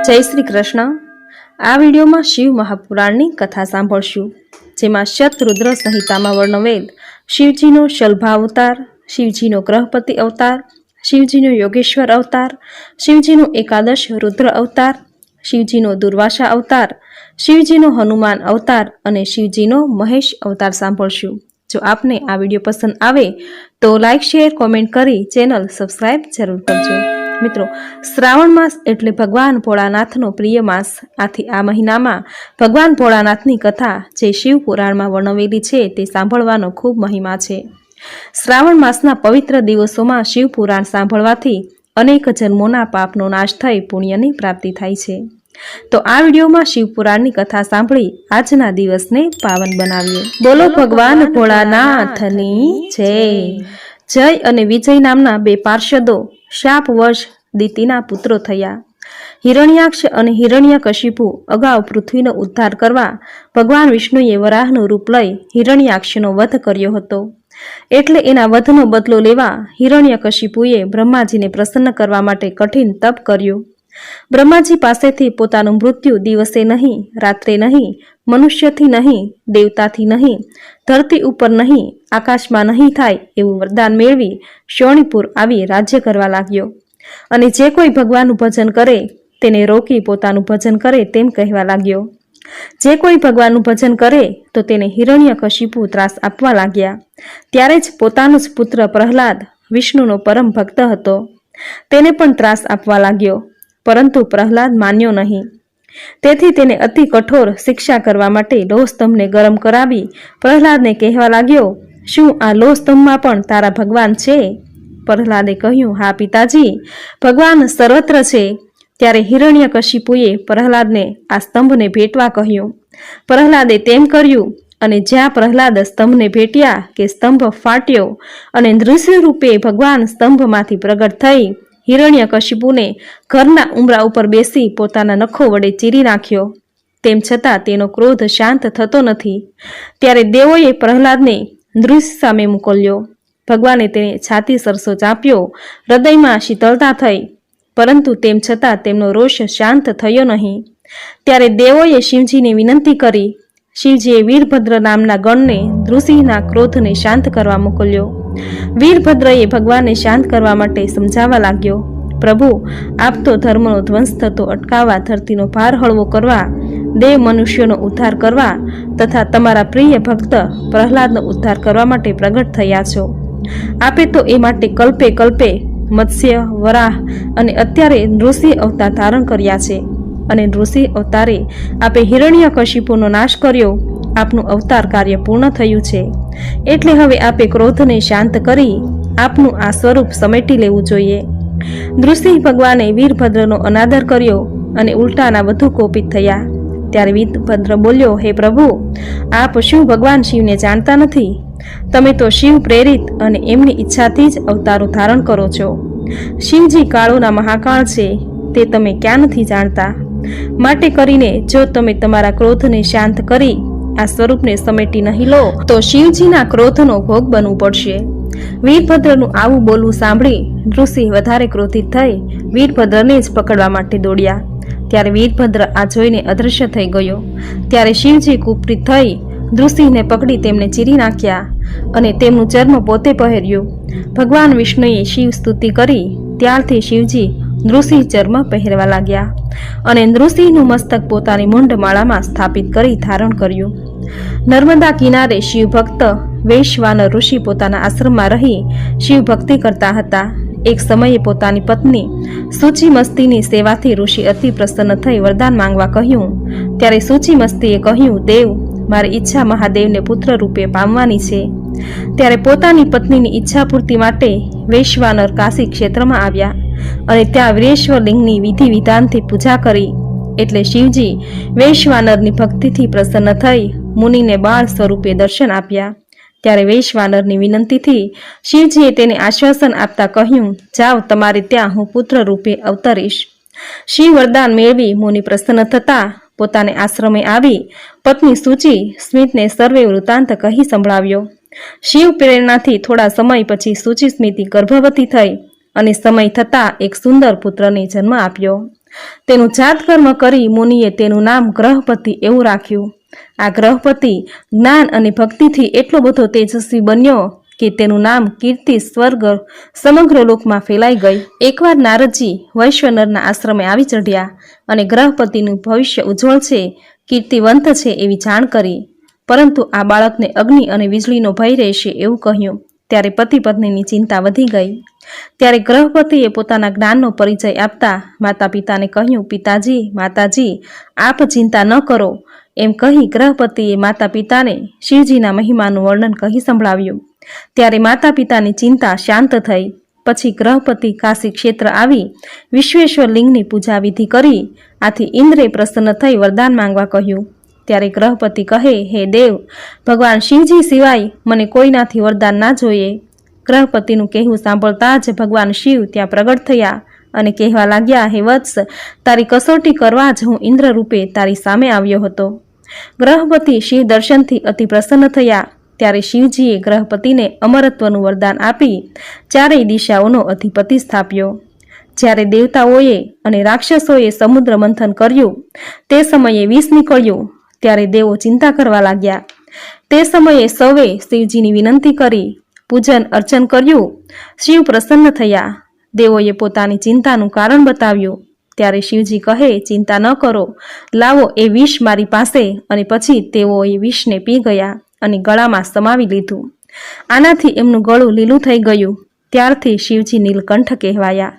जय श्री कृष्ण। आ विडियो में शिव महापुराण की कथा सांभळशुं, जेमां शतरुद्र संहिता में वर्णवेल शिवजीनो शलभावतार, शिवजीनो ग्रहपति अवतार, शिवजीनो योगेश्वर अवतार, शिवजीनो एकादश रुद्र अवतार, शिवजीनो दुर्वासा अवतार, शिवजीनो हनुमान अवतार अने शिवजीनो महेश अवतार सांभळशुं। जो आपने आ विडियो पसंद आवे तो लाइक शेर कॉमेंट करी चेनल सब्सक्राइब जरूर करजो। मित्रों, श्रावण मास एटले भगवान भोळानाथनो प्रिय मास। आथी आ महीनामां भगवान भोळानाथनी कथा जे शिव पुराणमां वर्णवेली छे ते सांभळવાનો खूब महिमा छे। श्रावण मासना पवित्र दिवसोमां शिव पुराण सांभळवाथी अनेक जन्मोना पापनो नाश थई पुण्यनी प्राप्ति थाय छे। तो आ विडियो में शिव पुराण की कथा सांभળી आजना दिवस ने पावन बनावीए। बोलो भगवान भोळानाथनी जय। जय अने विजय नामना बे पार्षदो शापवश दितिना पुत्रो थया। हिरण्याक्ष अने हिरण्यकशिपु अगाऊ पृथ्वीनो उद्धार करवा भगवान विष्णुए वराहनुं रूप लई हिरण्याक्षनो वध कर्यो हतो। एटले एना वधनो बदलो लेवा हिरण्यकशिपुए ब्रह्माजीने प्रसन्न करवा माटे कठिन तप कर्यो। ब्रह्माजी पासेथी पोतानुं मृत्यु दिवसे नहीं, रात्रे नहीं, मनुष्यथी नहीं, देवताथी नहीं, धरती उपर नहीं, आकाशमां नहीं थाय एवुं वरदान मेळवी शोणीपुर आवी राज्य करवा लाग्यो। अने जे कोई भगवाननुं भजन करे तेने रोकी पोतानुं भजन करे तेम कहेवा लाग्यो। जे कोई भगवाननुं भजन करे तो तेने हिरण्यकशिपु त्रास आपवा लाग्या। त्यारे ज पोतानो ज पुत्र प्रहलाद विष्णुनो परम भक्त हतो, तेने पण त्रास आपवा लाग्यो, परंतु प्रहलाद मान्यो नहीं। तेथी तेने अति कठोर शिक्षा करवा माटे लोहस्तंभने गरम करावी प्रहलादने कहेवा लाग्यो, शुं आ लोहस्तंभमां पण तारा भगवान छे? प्रहलादे कह्युं, हा पिताजी, भगवान सर्वत्र छे। त्यारे हिरण्यकशिपुए प्रहलादने आ स्तंभने भेटवा कह्युं। प्रहलादे तेम कर्युं अने ज्यां प्रहलाद स्तंभने भेट्या के स्तंभ फाट्यो अने नृसिंह रूपे भगवान स्तंभमांथी प्रगट थई हिरण्यकशिपुने घरना उंबरा उपर बेसी पोताना नखो वडे चीरी नाख्यो। तेम छतां तेनो क्रोध शांत थतो नथी। त्यारे देवोए प्रहलादने नृसिंह सामे मोकल्यो। भगवाने तेने छाती सरसो चाप्यो, हृदयमां शीतलता थई, परंतु तेम छतां तेमनो रोष शांत थयो नहीं। त्यारे देवोए शिवजीने विनंती करी। शिवजीए वीरभद्र नामना गणने नृसिंहना क्रोधने शांत करवा मोकल्यो। वीरभद्रए भगवानने शांत करवा माटे समजावा लाग्यो, प्रभु, आप तो धर्मनो ध्वंस थतो अटकाववा, धरतीनो भार हळवो करवा, देव मनुष्योनो उद्धार करवा तथा तमारा प्रिय भक्त प्रहलादनो उद्धार करवा माटे प्रगट थया छो। आपे तो ए माटे कल्पे कल्पे मत्स्य, वराह अने अत्यारे नृसिंह अवतार धारण कर्या छे अने नृसिंह अवतारे आपे हिरण्यकशिपुनो नाश कर्यो। आपनुं अवतार कार्य पूर्ण थयुं छे, एटले हवे आपे क्रोधने शांत करी आपनुं आ स्वरूप समेटी लेवुं जोईए। नृसिंह भगवाने वीरभद्रनो अनादर कर्यो अने उल्टाना वधु कोपित थया। त्यारे वीरभद्र बोल्यो, हे प्रभु, आप शुं भगवान शिवने जाणता नथी? तमे तो शिव प्रेरित अने एमनी इच्छाथी ज अवतारो धारण करो छो। शिवजी काळोना महाकाळ छे ते तमे क्यां नथी जाणता? माटे करीने जो तमे तमारा क्रोधने शांत करी आ स्वरूपने समेटी नहीं लो तो शिवजीना क्रोधनो भोग बनवू पड़शे। वीरभद्रनुं आवुं बोलवुं सांभळी नृसिंह वधारे क्रोधित थई वीरभद्रने ज पकड़वा माटे दौड्या। त्यारे वीरभद्र आ जोईने अदृश्य थई गयो। त्यारे शिवजी कुपित थई नृसिंहने पकड़ी तेमने चीरी नाख्या अने तेमनुं चर्म पोते पहेर्युं। भगवान विष्णुए शिव स्तुति करी त्यारथी शिवजी नृसिंह चर्म पहेरवा लाग्या अने नृसिंहनुं मस्तक पोतानी मुंडमाळामां स्थापित करी धारण कर्युं। नर्मदा किनारे शिव भक्त वैश्वानर ऋषि पोताना आश्रममां रही शिव भक्ति करता हता। एक समये पोतानी पत्नी सूचीमस्तीनी सेवाथी ऋषि अति प्रसन्न थई वरदान मांगवा कह्युं। त्यारे सूचीमस्तीए कह्युं, देव, मारी इच्छा महादेवने पुत्र रूपे पामवानी छे। त्यारे पोतानी पत्नीनी इच्छा पूर्ति माटे वैश्वानर काशी क्षेत्रमां आव्या अने त्यां वीरेश्वर लिंगनी विधि विधानथी पूजा करी। एटले शिवजी वैश्वानरनी भक्तिथी प्रसन्न थई मुनिने बाळ स्वरूपे दर्शन आप्या। त्यारे वैश्वानरनी विनंतीथी शिवजीए तेने आश्वासन आपता कह्युं, जाओ, तमारे त्यां हूँ पुत्र रूपे अवतरीश। शिव वरदान मेळवी मुनि प्रसन्न थता पोताने आश्रमे आवी पत्नी सूची स्मितने सर्वे वृत्तांत कही संभळाव्यो। शिव प्रेरणाथी थोड़ा समय पछी सूची स्मिति गर्भवती थई અને સમય થતાં એક સુંદર પુત્રને જન્મ આપ્યો। તેનું જાતકર્મ કરી મુનિએ તેનું નામ ગ્રહપતિ એવું રાખ્યું. આ ગ્રહપતિ જ્ઞાન અને ભક્તિથી એટલો બધો તેજસ્વી બન્યો કે તેનું નામ કીર્તિ સ્વર્ગ સમગ્ર લોકમાં ફેલાઈ ગઈ. એકવાર નારદજી વૈશ્વનરના આશ્રમે આવી ચઢ્યા અને ગ્રહપતિનું ભવિષ્ય ઉજ્જવળ છે, કીર્તિવંત છે એવી જાણ કરી. પરંતુ આ બાળકને અગ્નિ અને વીજળીનો ભય રહેશે એવું કહ્યું. ત્યારે પતિ પત્નીની ચિંતા વધી ગઈ. ત્યારે ગ્રહપતિએ પોતાના જ્ઞાનનો પરિચય આપતા માતા પિતાને કહ્યું, પિતાજી, માતાજી, આપ ચિંતા ન કરો. એમ કહી ગ્રહપતિએ માતા પિતાને શિવજીના મહિમાનું વર્ણન કહી સંભળાવ્યું. ત્યારે માતા પિતાની ચિંતા શાંત થઈ. પછી ગ્રહપતિ કાશી ક્ષેત્ર આવી વિશ્વેશ્વર લિંગની પૂજા વિધિ કરી. આથી ઇન્દ્રે પ્રસન્ન થઈ વરદાન માંગવા કહ્યું. ત્યારે ગ્રહપતિ કહે, હે દેવ, ભગવાન શિવજી સિવાય મને કોઈનાથી વરદાન ના જોઈએ. ગ્રહપતિનું કહેવું સાંભળતા જ ભગવાન શિવ ત્યાં પ્રગટ થયા અને કહેવા લાગ્યા, હે વત્સ, તારી કસોટી કરવા જ હું ઇન્દ્ર રૂપે તારી સામે આવ્યો હતો. ગ્રહપતિ શિવ દર્શનથી અતિ પ્રસન્ન થયા. ત્યારે શિવજીએ ગ્રહપતિને અમરત્વનું વરદાન આપી ચારેય દિશાઓનો અધિપતિ સ્થાપ્યો. જ્યારે દેવતાઓએ અને રાક્ષસોએ સમુદ્ર મંથન કર્યું તે સમયે વિષ નીકળ્યું. ત્યારે દેવો ચિંતા કરવા લાગ્યા. તે સમયે સૌએ શિવજીની વિનંતી કરી, પૂજન અર્ચન કર્યું. શિવ પ્રસન્ન થયા. દેવોએ પોતાની ચિંતાનું કારણ બતાવ્યું. ત્યારે શિવજી કહે, ચિંતા ન કરો, લાવો એ વિષ મારી પાસે. અને પછી તેઓએ વિષને પી ગયા અને ગળામાં સમાવી લીધું. આનાથી એમનું ગળું લીલું થઈ ગયું. ત્યારથી શિવજી નીલકંઠ કહેવાયા.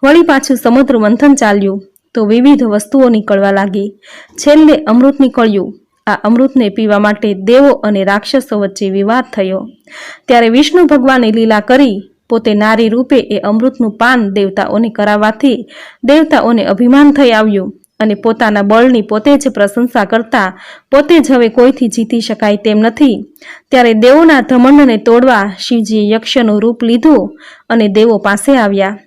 વળી પાછું સમુદ્ર મંથન ચાલ્યું તો વિવિધ વસ્તુઓ નીકળવા લાગી. છેલ્લે અમૃત નીકળ્યું. આ અમૃતને પીવા માટે દેવો અને રાક્ષસો વચ્ચે વિવાદ થયો. ત્યારે વિષ્ણુ ભગવાને લીલા કરી પોતે નારી રૂપે એ અમૃતનું પાન દેવતાઓને કરાવવાથી દેવતાઓને અભિમાન થઈ આવ્યું અને પોતાના બળની પોતે જ પ્રશંસા કરતા પોતે જ હવે કોઈથી જીતી શકાય તેમ નથી. ત્યારે દેવોના ધમંડને તોડવા શિવજીએ યક્ષનું રૂપ લીધું અને દેવો પાસે આવ્યા.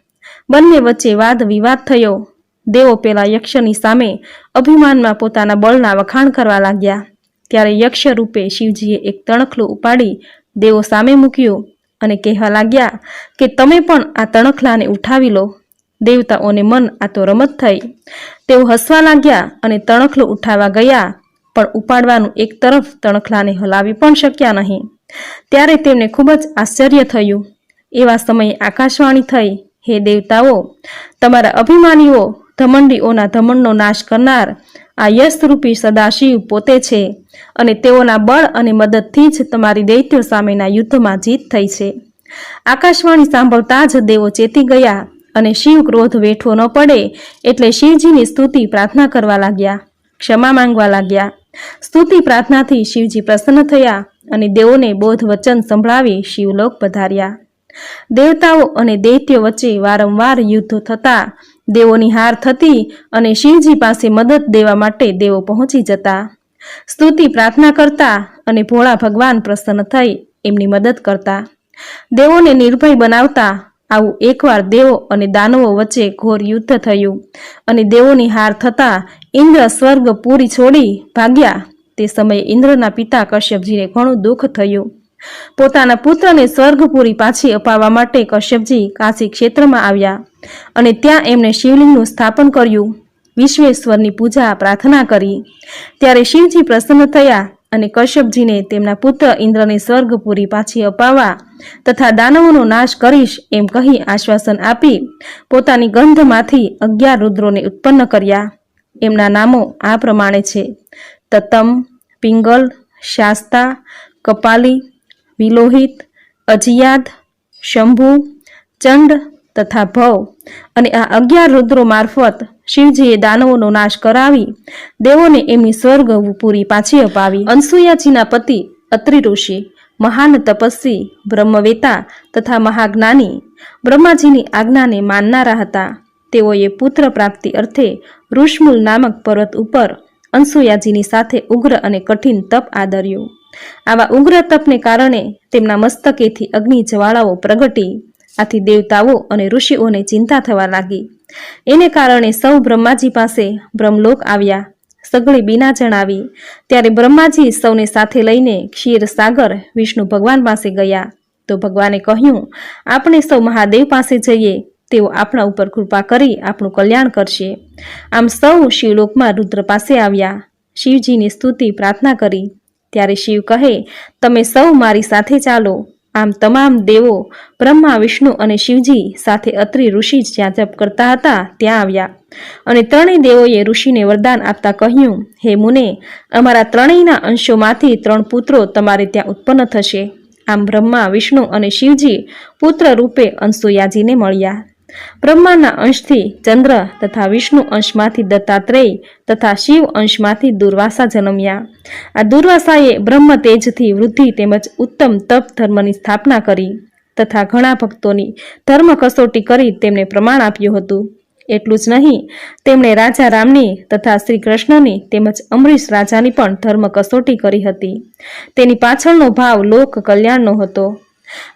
બંને વચ્ચે વાદ વિવાદ થયો. દેવો પેલા યક્ષની સામે અભિમાનમાં પોતાના બળના વખાણ કરવા લાગ્યા. ત્યારે યક્ષ રૂપે શિવજીએ એક તણખલું ઉપાડી દેવો સામે મૂક્યું અને કહેવા લાગ્યા કે તમે પણ આ તણખલાને ઉઠાવી લો. દેવતાઓને મન આ તો રમત થઈ. તેઓ હસવા લાગ્યા અને તણખલું ઉઠાવવા ગયા, પણ ઉપાડવાનું એક તરફ તણખલાને હલાવી પણ શક્યા નહીં. ત્યારે તેમને ખૂબ જ આશ્ચર્ય થયું. એવા સમયે આકાશવાણી થઈ, હે દેવતાઓ, તમારા અભિમાનીઓ ધમંડીઓના ધમંડનો નાશ કરનાર આ યશરૂપી સદાશિવ પોતે છે અને તેઓના બળ અને મદદથી જ તમારી દૈત્યો સામેના યુદ્ધમાં જીત થઈ છે. આકાશવાણી સાંભળતા જ દેવો ચેતી ગયા અને શિવ ક્રોધ વેઠવો ન પડે એટલે શિવજીની સ્તુતિ પ્રાર્થના કરવા લાગ્યા, ક્ષમા માંગવા લાગ્યા. સ્તુતિ પ્રાર્થનાથી શિવજી પ્રસન્ન થયા અને દેવોને બોધ વચન સંભળાવી શિવલોક પધાર્યા. દેવતાઓ અને દૈત્યો વચ્ચે વારંવાર યુદ્ધો થતા દેવોની હાર થતી અને શિવજી પાસે મદદ દેવા માટે દેવો પહોંચી જતા. સ્તુતિ પ્રાર્થના કરતા અને ભોળા ભગવાન પ્રસન્ન થઈ એમની મદદ કરતા. દેવોને નિર્ભય બનાવતા. આવું એકવાર દેવો અને દાનવો વચ્ચે ઘોર યુદ્ધ થયું અને દેવોની હાર થતા ઇન્દ્ર સ્વર્ગ પૂરી છોડી ભાગ્યા. તે સમયે ઇન્દ્રના પિતા કશ્યપજીને ઘણું દુઃખ થયું. પોતાના પુત્રને સ્વર્ગપુરી પાછી અપાવવા માટે કશ્યપજી કાશી ક્ષેત્રમાં આવ્યા અને ત્યાં એમણે શિવલિંગનું સ્થાપન કર્યું. વિશ્વેશ્વરની પૂજા પ્રાર્થના કરી. ત્યારે શિવજી પ્રસન્ન થયા અને કશ્યપજીને તેમના પુત્ર ઇન્દ્રને સ્વર્ગપુરી પાછી અપાવવા તથા દાનવોનો નાશ કરીશ એમ કહી આશ્વાસન આપી પોતાની ગંધમાંથી 11 રુદ્રોને ઉત્પન્ન કર્યા. એમના નામો આ પ્રમાણે છે: તતમ, પિંગલ, શાસ્તા, કપાલી, વિલોહિત, અજિયાદ, શંભુ, ચંડ તથા ભવ. અને આ 11 રુદ્રો મારફત શિવજીએ દાનવોનો નાશ કરાવી દેવોને એમની સ્વર્ગપુરી પાછી અપાવી. અનસુયાજીના પતિ અત્રિ ઋષિ મહાન તપસ્વી, બ્રહ્મવેતા તથા મહાજ્ઞાની, બ્રહ્માજીની આજ્ઞાને માનનારા હતા. તેઓએ પુત્ર પ્રાપ્તિ અર્થે ઋષમૂલ નામક પર્વત ઉપર અનસુયાજીની સાથે ઉગ્ર અને કઠિન તપ આદર્યું. આવા ઉગ્ર તપને કારણે તેમના મસ્તકેથી અગ્નિ જ્વાળાઓ પ્રગટી. આથી દેવતાઓ અને ઋષિઓને ચિંતા થવા લાગી. એને કારણે સૌ બ્રહ્માજી પાસે બ્રહ્મલોક આવ્યા. સઘળી બીના જણાવી. ત્યારે બ્રહ્માજી સૌને સાથે લઈને ક્ષીર સાગર વિષ્ણુ ભગવાન પાસે ગયા. તો ભગવાને કહ્યું, આપણે સૌ મહાદેવ પાસે જઈએ. તેઓ આપણા ઉપર કૃપા કરી આપણું કલ્યાણ કરશે. આમ સૌ શિવલોકમાં રુદ્ર પાસે આવ્યા, શિવજીની સ્તુતિ પ્રાર્થના કરી. ત્યારે શિવ કહે, તમે સૌ મારી સાથે ચાલો. આમ તમામ દેવો બ્રહ્મા, વિષ્ણુ અને શિવજી સાથે અત્રિ ઋષિ જ્યાં જપ કરતા હતા ત્યાં આવ્યા. અને ત્રણેય દેવોએ ઋષિને વરદાન આપતા કહ્યું, હે મુને, અમારા ત્રણેયના અંશોમાંથી 3 પુત્રો તમારે ત્યાં ઉત્પન્ન થશે. આમ બ્રહ્મા, વિષ્ણુ અને શિવજી પુત્ર રૂપે અંશુયાજીને મળ્યા. બ્રહ્માના અંશથી ચંદ્ર તથા વિષ્ણુ અંશમાંથી દત્તાત્રેય તથા શિવ અંશમાંથી દુર્વાસા જન્મ્યા. આ દુર્વાસાએ બ્રહ્મ તેજથી વૃદ્ધિ તેમજ ઉત્તમ તપ ધર્મની સ્થાપના કરી તથા ઘણા ભક્તોની ધર્મ કસોટી કરી તેમને પ્રમાણ આપ્યું હતું. એટલું જ નહીં, તેમણે રાજા રામની તથા શ્રી કૃષ્ણની તેમજ અમરીશ રાજાની પણ ધર્મ કસોટી કરી હતી. તેની પાછળનો ભાવ લોક કલ્યાણનો હતો.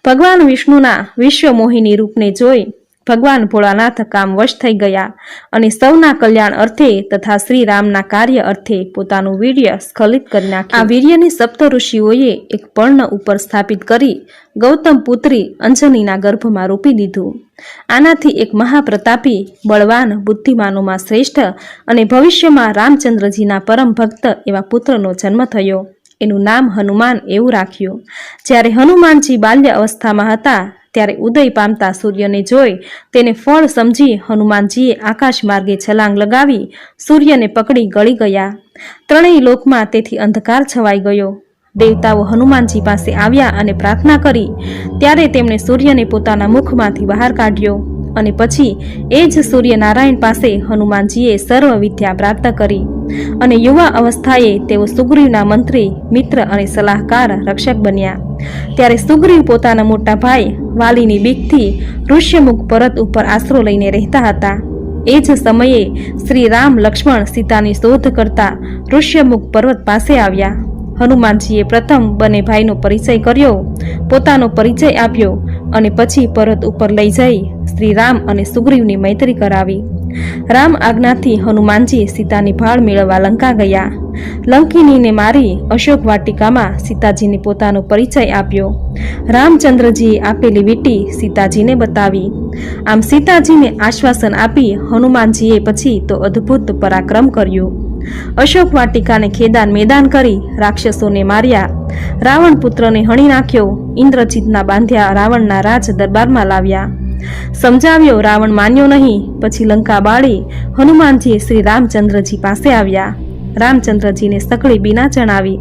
ભગવાન વિષ્ણુના વિશ્વમોહિની રૂપને જોઈ ભગવાન ભોળાનાથ કામવશ થઈ ગયા અને સૌના કલ્યાણ અર્થે તથા શ્રી રામના કાર્ય અર્થે પોતાનું વીર્ય સ્ખલિત કરી નાખ્યું. આ વીર્યને સપ્ત ઋષિઓએ એક પર્ણ ઉપર સ્થાપિત કરી ગૌતમ પુત્રી અંજનીના ગર્ભમાં રોપી દીધું. આનાથી એક મહાપ્રતાપી, બળવાન, બુદ્ધિમાનોમાં શ્રેષ્ઠ અને ભવિષ્યમાં રામચંદ્રજીના પરમ ભક્ત એવા પુત્રનો જન્મ થયો. એનું નામ હનુમાન એવું રાખ્યું. જ્યારે હનુમાનજી બાલ્ય અવસ્થામાં હતા ત્યારે ઉદય પામતા સૂર્યને જોઈ તેને ફળ સમજી હનુમાનજીએ આકાશ માર્ગે છલાંગ લગાવી સૂર્યને પકડી ગળી ગયા. ત્રણેય લોકમાં તેથી અંધકાર છવાઈ ગયો. દેવતાઓ હનુમાનજી પાસે આવ્યા અને પ્રાર્થના કરી. ત્યારે તેમણે સૂર્યને પોતાના મુખમાંથી બહાર કાઢ્યો અને પછી એ જ સૂર્યનારાયણ પાસે હનુમાનજીએ સર્વ વિદ્યા પ્રાપ્ત કરી. અને યુવા અવસ્થાએ તેઓ સુગ્રીવના મંત્રી, મિત્ર અને સલાહકાર, રક્ષક બન્યા. ત્યારે સુગ્રીવ પોતાના મોટા ભાઈ વાલીની બીકથી ઋષ્યમુખ પર્વત ઉપર આશરો લઈને રહેતા હતા. એ જ સમયે શ્રી રામ, લક્ષ્મણ સીતાની શોધ કરતા ઋષ્યમુખ પર્વત પાસે આવ્યા. હનુમાનજીએ પ્રથમ બંને ભાઈનો પરિચય કર્યો, પોતાનો પરિચય આપ્યો અને પછી પર્વત ઉપર લઈ જઈ શ્રી રામ અને સુગ્રીવની મૈત્રી કરાવી. રામ આજ્ઞાથી હનુમાનજી સીતાની ભાળ મેળવવા લંકા ગયા. લંકિનીને મારી અશોક વાટિકામાં સીતાજીને પોતાનો પરિચય આપ્યો. રામચંદ્રજીએ આપેલી વીંટી સીતાજીને બતાવી. આમ સીતાજીને આશ્વાસન આપી હનુમાનજીએ પછી તો અદ્ભુત પરાક્રમ કર્યું. અશોક વાટિકાને ખેદાન મેદાન કરી રાક્ષસોને માર્યા. રાવણ પુત્રને હણી નાખ્યો. ઇન્દ્રજીતના બાંધ્યા રાવણના રાજ દરબારમાં લાવ્યા. સમજાવ્યો, રાવણ માન્યો નહીં. પછી લંકા બાળી હનુમાનજી શ્રી રામચંદ્રજી પાસે આવ્યા. રામચંદ્રજીને સકળી બીના જણાવી.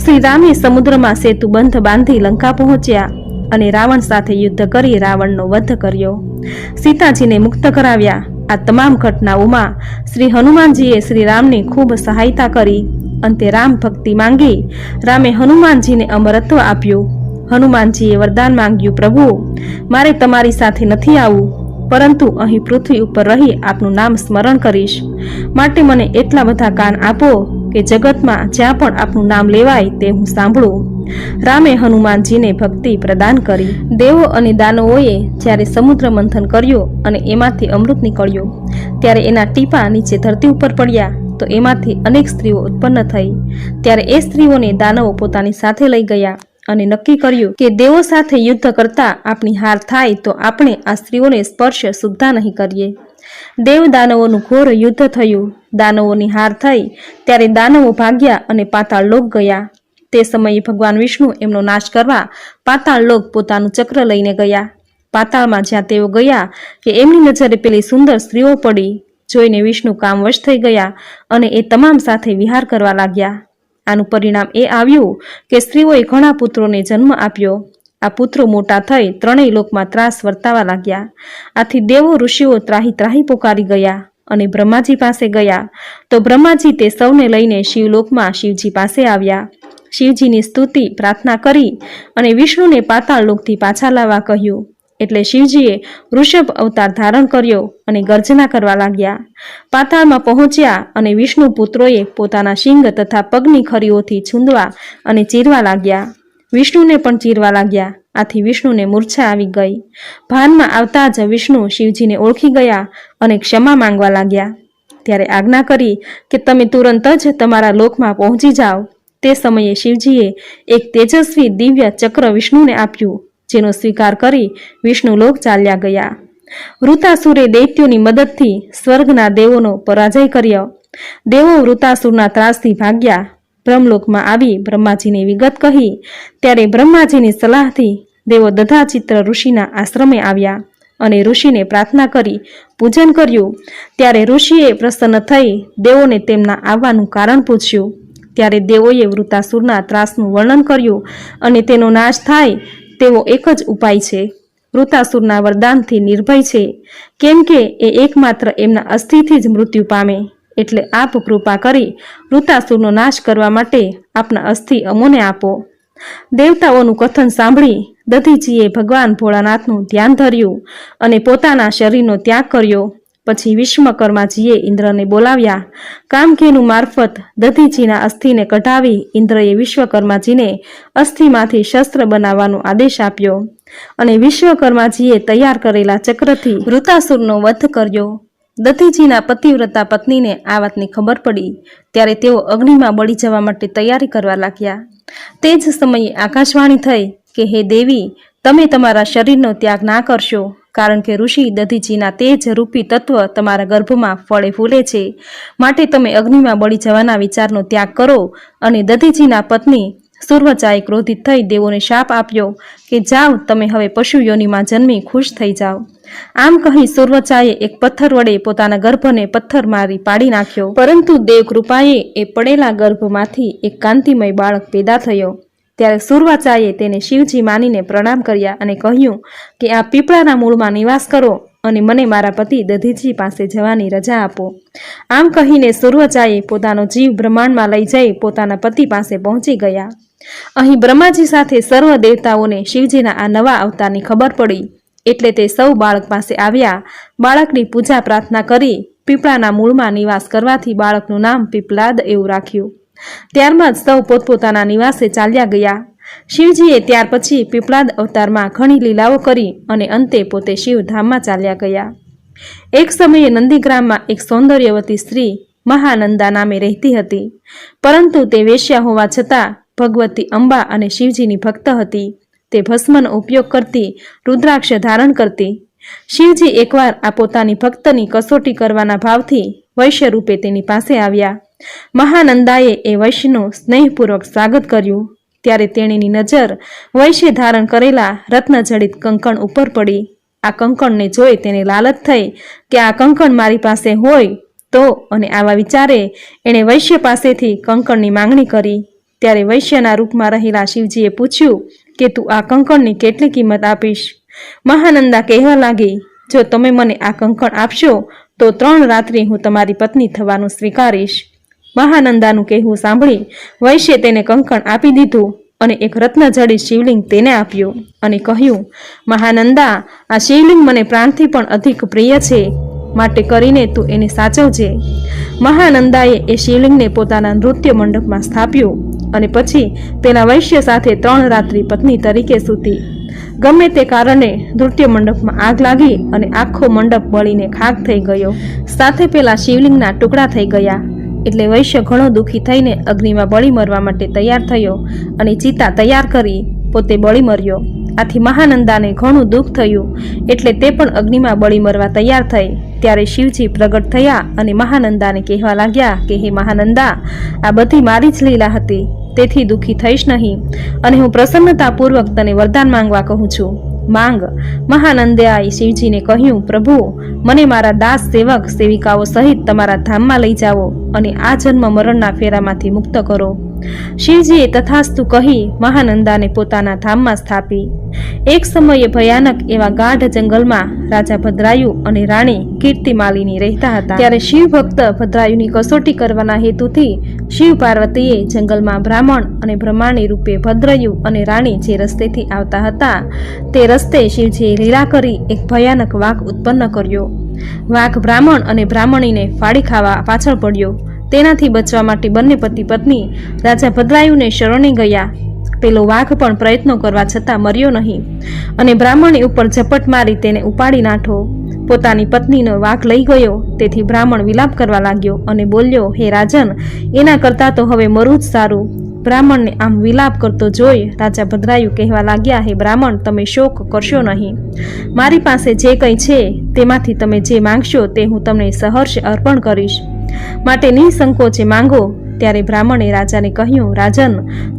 શ્રી રામે સમુદ્રમાં સેતુ બંધ બાંધી લંકા પહોંચ્યા અને રાવણ સાથે યુદ્ધ કરી રાવણનો વધ કર્યો. સીતાજીને મુક્ત કરાવ્યા. આ તમામ ઘટનાઓમાં શ્રી હનુમાનજીએ શ્રી રામને ખૂબ સહાયતા કરી. અંતે રામ ભક્તિ માંગી રામે હનુમાનજીને અમરત્વ આપ્યું. હનુમાનજીએ વરદાન માંગ્યું, પ્રભુ, મારે તમારી સાથે નથી આવવું, પરંતુ અહીં પૃથ્વી ઉપર રહી આપનું નામ સ્મરણ કરીશ. માટે મને એટલા બધા કાન આપો કે જગતમાં જ્યાં પણ આપનું નામ લેવાય તે હું સાંભળું. રામે હનુમાનજીને ભક્તિ પ્રદાન કરી. દેવો અને દાનવોએ જ્યારે સમુદ્ર મંથન કર્યું અને એમાંથી અમૃત નીકળ્યું ત્યારે એના ટીપા નીચે ધરતી ઉપર પડ્યા તો એમાંથી અનેક સ્ત્રીઓ ઉત્પન્ન થઈ. ત્યારે એ સ્ત્રીઓને દાનવો પોતાની સાથે લઈ ગયા અને નક્કી કર્યું કે દેવો સાથે યુદ્ધ કરતા આપણી હાર થાય તો આપણે આ સ્ત્રીઓને સ્પર્શ સુદ્ધા નહીં કરીએ. દેવ દાનવોનું ઘોર યુદ્ધ થયું. દાનવોની હાર થઈ ત્યારે દાનવો ભાગ્યા અને પાતાળ લોક ગયા. તે સમયે ભગવાન વિષ્ણુ એમનો નાશ કરવા પાતાળ લોક પોતાનું ચક્ર લઈને ગયા. પાતાળમાં જ્યાં તેઓ ગયા કે એમની નજરે પેલી સુંદર સ્ત્રીઓ પડી. જોઈને વિષ્ણુ કામવશ થઈ ગયા અને એ તમામ સાથે વિહાર કરવા લાગ્યા. આનું પરિણામ એ આવ્યું કે સ્ત્રીઓએ ઘણા પુત્રોને જન્મ આપ્યો. આ પુત્રો મોટા થઈ ત્રણેય લોકમાં ત્રાસ વર્તાવા લાગ્યા. આથી દેવો ઋષિઓ ત્રાહી ત્રાહી પોકારી ગયા અને બ્રહ્માજી પાસે ગયા. તો બ્રહ્માજી તે સૌને લઈને શિવલોકમાં શિવજી પાસે આવ્યા. શિવજીની સ્તુતિ પ્રાર્થના કરી અને વિષ્ણુને પાતાળ લોકથી પાછા લાવવા કહ્યું. એટલે શિવજીએ વૃષભ અવતાર ધારણ કર્યો અને ગર્જના કરવા લાગ્યા. પાતાળમાં પહોંચ્યા અને વિષ્ણુ પુત્રોએ પોતાના શિંગ તથા પગની ખરીઓથી છૂંદવા અને ચીરવા લાગ્યા. વિષ્ણુને પણ ચીરવા લાગ્યા. આથી વિષ્ણુને મૂર્છા આવી ગઈ. ભાનમાં આવતા જ વિષ્ણુ શિવજીને ઓળખી ગયા અને ક્ષમા માંગવા લાગ્યા. ત્યારે આજ્ઞા કરી કે તમે તુરંત જ તમારા લોકમાં પહોંચી જાઓ. તે સમયે શિવજીએ એક તેજસ્વી દિવ્ય ચક્ર વિષ્ણુને આપ્યું, જેનો સ્વીકાર કરી વિષ્ણુ લોક ચાલ્યા ગયા. વૃતાસુરે દૈત્યોની મદદથી સ્વર્ગના દેવોનો પરાજય કર્યો. દેવો વૃતાસુરના ત્રાસથી ભાગ્યા. બ્રહ્મલોકમાં આવી બ્રહ્માજીને વિગત કહી. ત્યારે બ્રહ્માજીની સલાહથી દેવો દધાચિત્ર ઋષિના આશ્રમે આવ્યા અને ઋષિને પ્રાર્થના કરી પૂજન કર્યું. ત્યારે ઋષિએ પ્રસન્ન થઈ દેવોને તેમના આવવાનું કારણ પૂછ્યું. ત્યારે દેવોએ વૃતાસુરના ત્રાસનું વર્ણન કર્યું અને તેનો નાશ થાય તેવો એક જ ઉપાય છે. વૃતાસુરના વરદાનથી નિર્ભય છે, કેમ કે એ એકમાત્ર એમના અસ્થિથી જ મૃત્યુ પામે. એટલે આપ કૃપા કરી વૃતાસુરનો નાશ કરવા માટે આપના અસ્થિ અમોને આપો. દેવતાઓનું કથન સાંભળી દધીજીએ ભગવાન ભોળાનાથનું ધ્યાન ધર્યું અને પોતાના શરીરનો ત્યાગ કર્યો. પછી વિશ્વકર્માજીએ ઇન્દ્રને બોલાવ્યા. કામધેનુ મારફત દધીજીના અસ્થિને કઢાવી ઇન્દ્રએ વિશ્વકર્માજીને અસ્થિમાંથી શસ્ત્ર બનાવવાનો આદેશ આપ્યો અને વિશ્વકર્માજીએ તૈયાર કરેલા ચક્રથી વૃતાસુરનો વધ કર્યો. દધીજીના પતિવ્રતા પત્નીને આ વાતની ખબર પડી ત્યારે તેઓ અગ્નિમાં બળી જવા માટે તૈયારી કરવા લાગ્યા. તે જ સમયે આકાશવાણી થઈ કે હે દેવી, તમે તમારા શરીરનો ત્યાગ ના કરશો, કારણ કે ઋષિ દધીજીના તેજ રૂપી તત્વ તમારા ગર્ભમાં ફળે ફૂલે છે. માટે તમે અગ્નિમાં બળી જવાના વિચારનો ત્યાગ કરો. અને દધીજીના પત્ની સુર્વચાએ ક્રોધિત થઈ દેવોને શાપ આપ્યો કે જાઓ, તમે હવે પશુ યોનિમાં જન્મી ખુશ થઈ જાઓ. આમ કહી સુર્વચાએ એક પથ્થર વડે પોતાના ગર્ભને પથ્થર મારી પાડી નાખ્યો. પરંતુ દેવ કૃપાએ એ પડેલા ગર્ભમાંથી એક કાંતિમય બાળક પેદા થયો. ત્યારે સુર્વાચાએ તેને શિવજી માનીને પ્રણામ કર્યા અને કહ્યું કે આ પીપળાના મૂળમાં નિવાસ કરો અને મને મારા પતિ દધીજી પાસે જવાની રજા આપો. આમ કહીને સુર્વચાએ પોતાનો જીવ બ્રહ્માંડમાં લઈ જઈ પોતાના પતિ પાસે પહોંચી ગયા. અહીં બ્રહ્માજી સાથે સર્વ દેવતાઓને શિવજીના આ નવા અવતારની ખબર પડી. એટલે તે સૌ બાળક પાસે આવ્યા. બાળકની પૂજા પ્રાર્થના કરી પીપળાના મૂળમાં નિવાસ કરવાથી બાળકનું નામ પીપલાદ એવું રાખ્યું. ત્યારબાદ સૌ પોતપોતાના નિવાસે ચાલ્યા ગયા. શિવજીએ ત્યાર પછી પીપલાદ અવતારમાં ઘણી લીલાઓ કરી અને અંતે પોતે શિવધામમાં ચાલ્યા ગયા. એક સમયે નંદીગ્રામમાં એક સૌંદર્યવતી સ્ત્રી મહાનંદા નામે રહેતી હતી. પરંતુ તે વેશ્યા હોવા છતાં ભગવતી અંબા અને શિવજીની ભક્ત હતી. તે ભસ્મનો ઉપયોગ કરતી, રુદ્રાક્ષ ધારણ કરતી. શિવજી એકવાર આ પોતાની ભક્તની કસોટી કરવાના ભાવથી વૈશ્ય રૂપે તેની પાસે આવ્યા. મહાનંદાએ એ વૈશ્યનું સ્નેહપૂર્વક સ્વાગત કર્યું. ત્યારે તેણીની નજર વૈશ્ય ધારણ કરેલા રત્નજડિત કંકણ ઉપર પડી. આ કંકણને જોઈ તેને લાલચ થઈ કે આ કંકણ મારી પાસે હોય તો, અને આવા વિચારે એણે વૈશ્ય પાસેથી કંકણની માંગણી કરી. ત્યારે વૈશ્યના રૂપમાં રહેલા શિવજીએ પૂછ્યું કે તું આ કંકણની કેટલી કિંમત આપીશ? મહાનંદા કહેવા લાગી, જો તમે મને આ કંકણ આપશો તો 3 રાત્રિ હું તમારી પત્ની થવાનું સ્વીકારીશ. મહાનંદાનું કહેવું સાંભળી વૈશ્યે તેને કંકણ આપી દીધું અને એક રત્નજડિત શિવલિંગ તેને આપ્યું અને કહ્યું, મહાનંદા, આ શિવલિંગ મને પ્રાણથી પણ અધિક પ્રિય છે, માટે કરીને તું એને સાચવજે. મહાનંદાએ એ શિવલિંગને પોતાના નૃત્ય મંડપમાં સ્થાપ્યું અને પછી પેલા વૈશ્ય સાથે 3 રાત્રિ પત્ની તરીકે સૂતી. ગમે તે કારણે નૃત્ય મંડપમાં આગ લાગી અને આખો મંડપ બળીને ખાક થઈ ગયો. સાથે પેલા શિવલિંગના ટુકડા થઈ ગયા. એટલે વૈશ્ય ઘણો દુઃખી થઈને અગ્નિમાં બળી મરવા માટે તૈયાર થયો અને ચિતા તૈયાર કરી પોતે બળી મર્યો. આથી મહાનંદાને ઘણું દુઃખ થયું. એટલે તે પણ અગ્નિમાં બળી મરવા તૈયાર થઈ. ત્યારે શિવજી પ્રગટ થયા અને મહાનંદાને કહેવા લાગ્યા કે હે મહાનંદા, આ બધી મારી જ લીલા હતી, તેથી દુઃખી થઈશ નહીં અને હું પ્રસન્નતાપૂર્વક તને વરદાન માંગવા કહું છું. માંગ. મહાનંદાએ શિવજીને કહ્યું, પ્રભુ, મને મારા દાસ સેવક સેવિકાઓ સહિત તમારા ધામમાં લઈ જાઓ અને આ જન્મ મરણના ફેરામાંથી મુક્ત કરો. શિવજીએ તથાસ્તુ કહી મહાનંદાને પોતાના ધામમાં સ્થાપી. એક સમયે ભયાનક એવા ગાઢ જંગલમાં રાજા ભદ્રાયુ અને રાણી કીર્તિમાલિની રહેતા હતા. ત્યારે શિવ ભક્ત ભદ્રાયુની કસોટી કરવાના હેતુથી શિવ પાર્વતીએ જંગલમાં બ્રાહ્મણ અને બ્રહ્માણી રૂપે ભદ્રયુ અને રાણી જે રસ્તેથી આવતા હતા તે રસ્તે શિવજીએ લીલા કરી એક ભયાનક વાઘ ઉત્પન્ન કર્યો. વાઘ બ્રાહ્મણ અને બ્રાહ્મણીને ફાડી ખાવા પાછળ પડ્યો. તેનાથી બચવા માટે બંને પતિ પત્ની રાજા ભદ્રાયુને શરણે ગયા. પેલો વાઘ પણ પ્રયત્નો કરવા છતાં મર્યો નહીં અને બ્રાહ્મણી ઉપર ઝપટ મારી તેને ઉપાડી નાઠો. પોતાની પત્નીનો વાઘ લઈ ગયો. તેથી બ્રાહ્મણ વિલાપ કરવા લાગ્યો અને બોલ્યો, હે રાજન, એના કરતાં તો હવે મરવું જ સારું. બ્રાહ્મણને આમ વિલાપ કરતો જોઈ રાજા ભદ્રાયુ કહેવા લાગ્યા, હે બ્રાહ્મણ, તમે શોક કરશો નહીં. મારી પાસે જે કંઈ છે તેમાંથી તમે જે માંગશો તે હું તમને સહર્ષ અર્પણ કરીશ, માટે નિસંકોચે માંગો. ત્યારે બ્રાહ્મણે રાજાને કહ્યું, રાજન,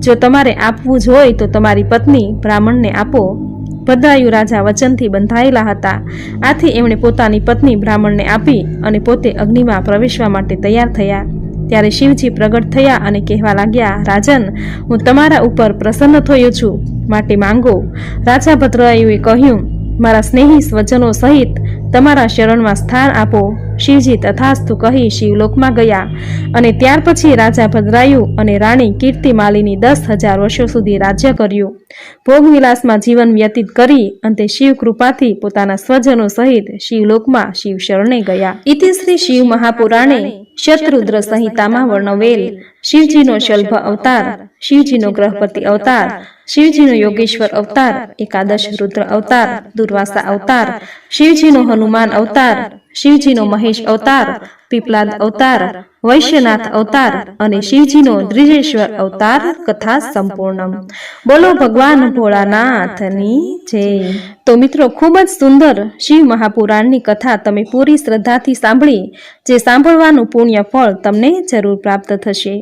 જો તમારે આપવું જ હોય તો તમારી પત્ની બ્રાહ્મણને આપો. ભદ્રાયુ રાજા વચનથી બંધાયેલા હતા, આથી એમણે પોતાની પત્ની બ્રાહ્મણને આપી અને પોતે અગ્નિમાં પ્રવેશવા માટે તૈયાર થયા. ત્યારે શિવજી પ્રગટ થયા અને કહેવા લાગ્યા, રાજન, હું તમારા ઉપર પ્રસન્ન થયો છું, માટે માંગો. રાજા ભદ્રાયુએ કહ્યું, મારા સ્નેહી સ્વજનો સહિત તમારા શરણમાં સ્થાન આપો. શિવજી તથાસ્તુ કહી શિવલોકમાં ગયા અને ત્યાર પછી રાજા ભદ્રાયુ અને રાણી કીર્તિમાલીની 10,000 વર્ષો સુધી રાજ્ય કર્યું. ભોગવિલાસમાં જીવન વ્યતીત કરી અંતે શિવ કૃપાથી પોતાના સ્વજનો સહિત શિવલોકમાં શિવ શરણે ગયા. ઇતિ શ્રી શિવ મહાપુરાણે શતરુદ્ર સંહિતામાં વર્ણવેલ શિવજીનો શલ્ભ અવતાર, શિવજીનો ગ્રહપતિ અવતાર, શિવજીનો યોગેશ્વર અવતાર, એકાદશ રુદ્ર અવતાર, દુર્વાસા અવતાર, શિવજીનો હનુમાન અવતાર, શિવજીનો મહેશ અવતાર, પીપલાદ અવતાર, વૈશ્યનાથ અવતાર અને શિવજીનો દ્વિજેશ્વર અવતાર કથા સંપૂર્ણ. બોલો ભગવાન ભોળાનાથની જય. તો મિત્રો, ખૂબ જ સુંદર શિવ મહાપુરાણની કથા તમે પૂરી શ્રદ્ધાથી સાંભળી, જે સાંભળવાનું પુણ્ય ફળ તમને જરૂર પ્રાપ્ત થશે.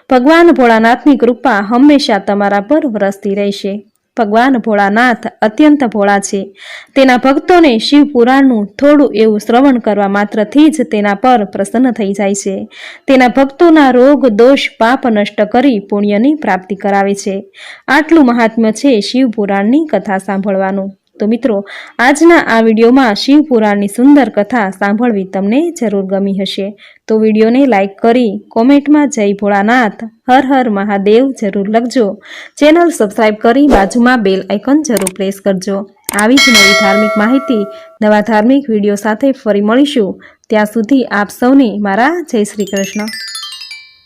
ભગવાન ભોળાનાથની કૃપા હંમેશા તમારા પર વરસતી રહેશે. ભગવાન ભોળાનાથ અત્યંત ભોળા છે. તેના ભક્તોને શિવ પુરાણનું થોડું એવું શ્રવણ કરવા માત્રથી જ તેના પર પ્રસન્ન થઈ જાય છે. તેના ભક્તોના રોગ દોષ પાપ નષ્ટ કરી પુણ્યની પ્રાપ્તિ કરાવે છે. આટલું મહાત્મ્ય છે શિવ પુરાણની કથા સાંભળવાનું. તો મિત્રો, આજના આ વિડીયોમાં શિવ પુરાણની સુંદર કથા સાંભળવી તમને જરૂર ગમી હશે. તો વિડીયોને લાઈક કરી કોમેન્ટમાં જય ભોળાનાથ, હર હર મહાદેવ જરૂર લખજો. ચેનલ સબસ્ક્રાઈબ કરી બાજુમાં બેલ આઇકન જરૂર પ્રેસ કરજો. આવી જ નવી ધાર્મિક માહિતી નવા ધાર્મિક વિડીયો સાથે ફરી મળીશું. ત્યાં સુધી આપ સૌને મારા જય શ્રી કૃષ્ણ.